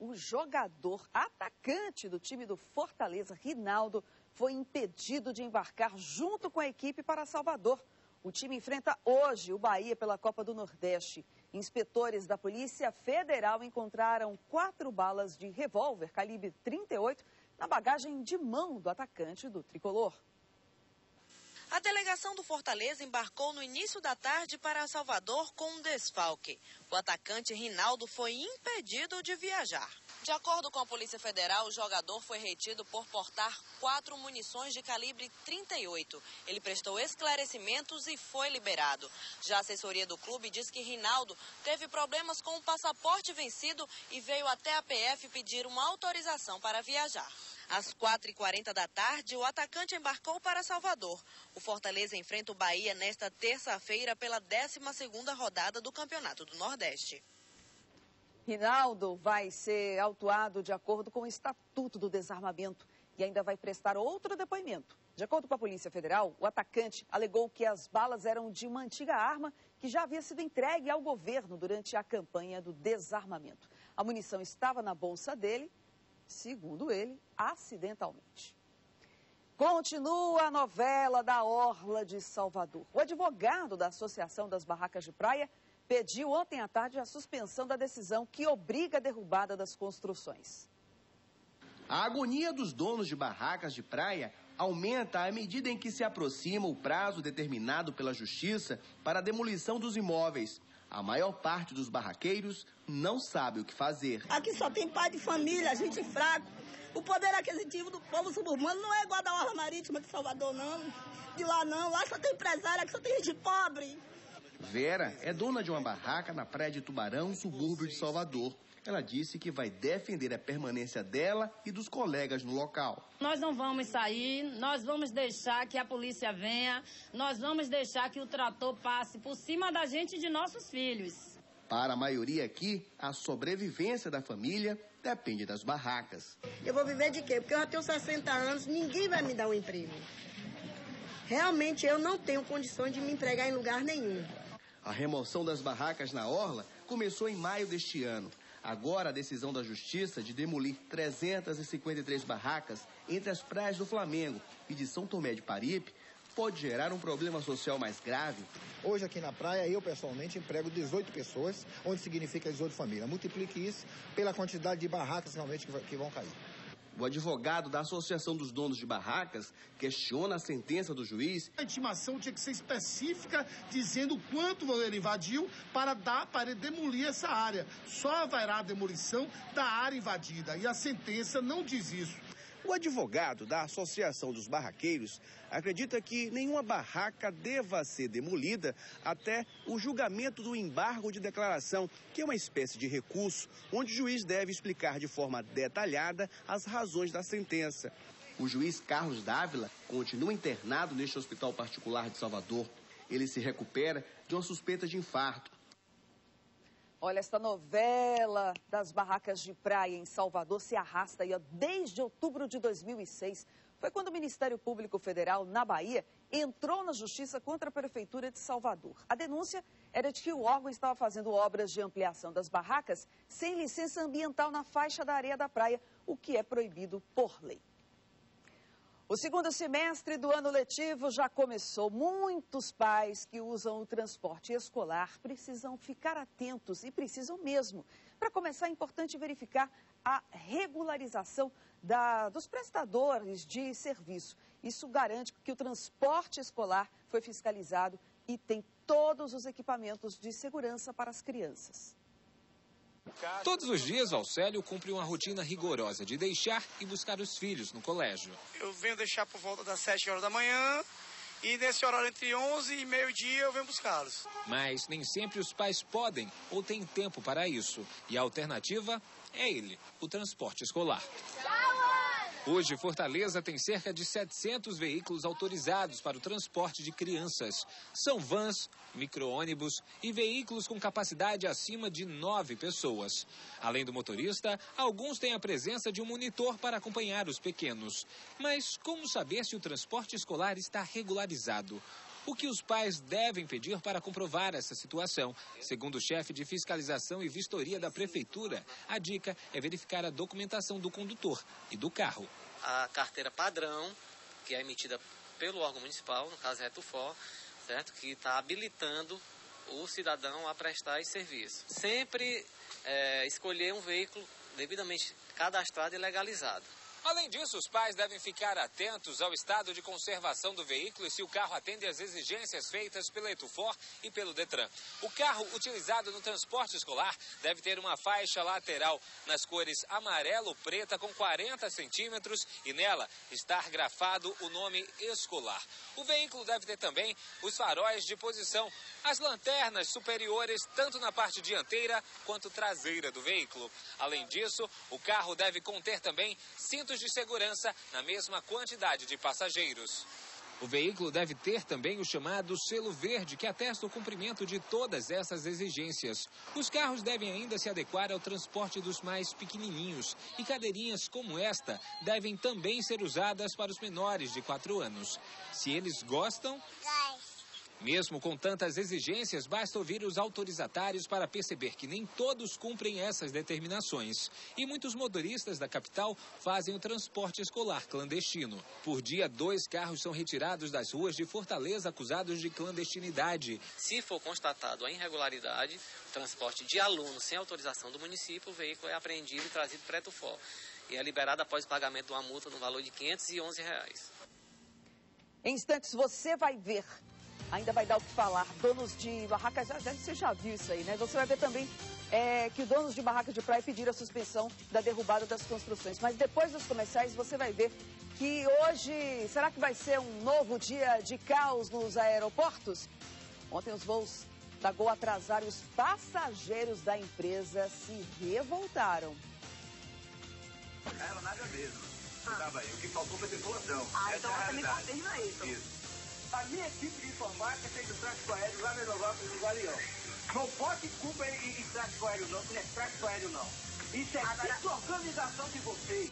o jogador atacante do time do Fortaleza, Rinaldo, foi impedido de embarcar junto com a equipe para Salvador. O time enfrenta hoje o Bahia pela Copa do Nordeste. Inspetores da Polícia Federal encontraram 4 balas de revólver calibre 38 na bagagem de mão do atacante do tricolor. A delegação do Fortaleza embarcou no início da tarde para Salvador com um desfalque. O atacante Rinaldo foi impedido de viajar. De acordo com a Polícia Federal, o jogador foi retido por portar 4 munições de calibre 38. Ele prestou esclarecimentos e foi liberado. Já a assessoria do clube diz que Rinaldo teve problemas com o passaporte vencido e veio até a PF pedir uma autorização para viajar. Às 4h40 da tarde, o atacante embarcou para Salvador. O Fortaleza enfrenta o Bahia nesta terça-feira pela 12ª rodada do Campeonato do Nordeste. Rinaldo vai ser autuado de acordo com o Estatuto do Desarmamento e ainda vai prestar outro depoimento. De acordo com a Polícia Federal, o atacante alegou que as balas eram de uma antiga arma que já havia sido entregue ao governo durante a campanha do desarmamento. A munição estava na bolsa dele, segundo ele, acidentalmente. Continua a novela da Orla de Salvador. O advogado da Associação das Barracas de Praia pediu ontem à tarde a suspensão da decisão que obriga a derrubada das construções. A agonia dos donos de barracas de praia aumenta à medida em que se aproxima o prazo determinado pela Justiça para a demolição dos imóveis. A maior parte dos barraqueiros não sabe o que fazer. Aqui só tem pai de família, gente fraca. O poder aquisitivo do povo suburbano não é igual da Orla Marítima de Salvador, não. De lá não, lá só tem empresário, aqui só tem gente pobre. Vera é dona de uma barraca na praia de Tubarão, subúrbio de Salvador. Ela disse que vai defender a permanência dela e dos colegas no local. Nós não vamos sair, nós vamos deixar que a polícia venha, nós vamos deixar que o trator passe por cima da gente e de nossos filhos. Para a maioria aqui, a sobrevivência da família depende das barracas. Eu vou viver de quê? Porque eu já tenho 60 anos, ninguém vai me dar um emprego. Realmente eu não tenho condições de me empregar em lugar nenhum. A remoção das barracas na Orla começou em maio deste ano. Agora, a decisão da Justiça de demolir 353 barracas entre as praias do Flamengo e de São Tomé de Paripe pode gerar um problema social mais grave. Hoje aqui na praia, eu pessoalmente emprego 18 pessoas, onde significa 18 famílias. Multiplique isso pela quantidade de barracas realmente que vão cair. O advogado da Associação dos Donos de Barracas questiona a sentença do juiz. A intimação tinha que ser específica, dizendo quanto o goleiro invadiu para demolir essa área. Só haverá demolição da área invadida e a sentença não diz isso. O advogado da Associação dos Barraqueiros acredita que nenhuma barraca deva ser demolida até o julgamento do embargo de declaração, que é uma espécie de recurso onde o juiz deve explicar de forma detalhada as razões da sentença. O juiz Carlos Dávila continua internado neste hospital particular de Salvador. Ele se recupera de uma suspeita de infarto. Olha, esta novela das barracas de praia em Salvador se arrasta aí, desde outubro de 2006. Foi quando o Ministério Público Federal, na Bahia, entrou na justiça contra a Prefeitura de Salvador. A denúncia era de que o órgão estava fazendo obras de ampliação das barracas sem licença ambiental na faixa da areia da praia, o que é proibido por lei. O segundo semestre do ano letivo já começou. Muitos pais que usam o transporte escolar precisam ficar atentos e precisam mesmo. Para começar, é importante verificar a regularização dos prestadores de serviço. Isso garante que o transporte escolar foi fiscalizado e tem todos os equipamentos de segurança para as crianças. Todos os dias, Alcélio cumpre uma rotina rigorosa de deixar e buscar os filhos no colégio. Eu venho deixar por volta das 7 horas da manhã e nesse horário entre 11 e meio-dia eu venho buscá-los. Mas nem sempre os pais podem ou têm tempo para isso. E a alternativa é ele, o transporte escolar. Hoje, Fortaleza tem cerca de 700 veículos autorizados para o transporte de crianças. São vans, micro-ônibus e veículos com capacidade acima de 9 pessoas. Além do motorista, alguns têm a presença de um monitor para acompanhar os pequenos. Mas como saber se o transporte escolar está regularizado? O que os pais devem pedir para comprovar essa situação? Segundo o chefe de fiscalização e vistoria da prefeitura, a dica é verificar a documentação do condutor e do carro. A carteira padrão, que é emitida pelo órgão municipal, no caso Retufor, certo? Que está habilitando o cidadão a prestar esse serviço. Sempre escolher um veículo devidamente cadastrado e legalizado. Além disso, os pais devem ficar atentos ao estado de conservação do veículo e se o carro atende às exigências feitas pela Retufor e pelo Detran. O carro utilizado no transporte escolar deve ter uma faixa lateral nas cores amarelo-preta com 40 centímetros e nela estar grafado o nome escolar. O veículo deve ter também os faróis de posição, as lanternas superiores tanto na parte dianteira quanto traseira do veículo. Além disso, o carro deve conter também cintos de segurança na mesma quantidade de passageiros. O veículo deve ter também o chamado selo verde, que atesta o cumprimento de todas essas exigências. Os carros devem ainda se adequar ao transporte dos mais pequenininhos e cadeirinhas como esta devem também ser usadas para os menores de 4 anos. Se eles gostam... Mesmo com tantas exigências, basta ouvir os autorizatários para perceber que nem todos cumprem essas determinações. E muitos motoristas da capital fazem o transporte escolar clandestino. Por dia, 2 carros são retirados das ruas de Fortaleza acusados de clandestinidade. Se for constatado a irregularidade, transporte de alunos sem autorização do município, o veículo é apreendido e trazido para Retufor. E é liberado após o pagamento de uma multa no valor de R$ 511. Em instantes você vai ver. Ainda vai dar o que falar. Donos de barracas, você já viu isso aí, né? Você vai ver também que donos de barracas de praia pediram a suspensão da derrubada das construções. Mas depois dos comerciais você vai ver que hoje, será que vai ser um novo dia de caos nos aeroportos? Ontem os voos da Gol atrasaram e os passageiros da empresa se revoltaram. A aeronave é mesmo. Estava aí. O que faltou foi tripulação. Então você me confirma isso. A minha equipe de informática fez o tráfego aéreo lá na Aeronáutica do Galeão. Não bote culpa em tráfego aéreo não, não é tráfego aéreo não. Isso é desorganização de vocês.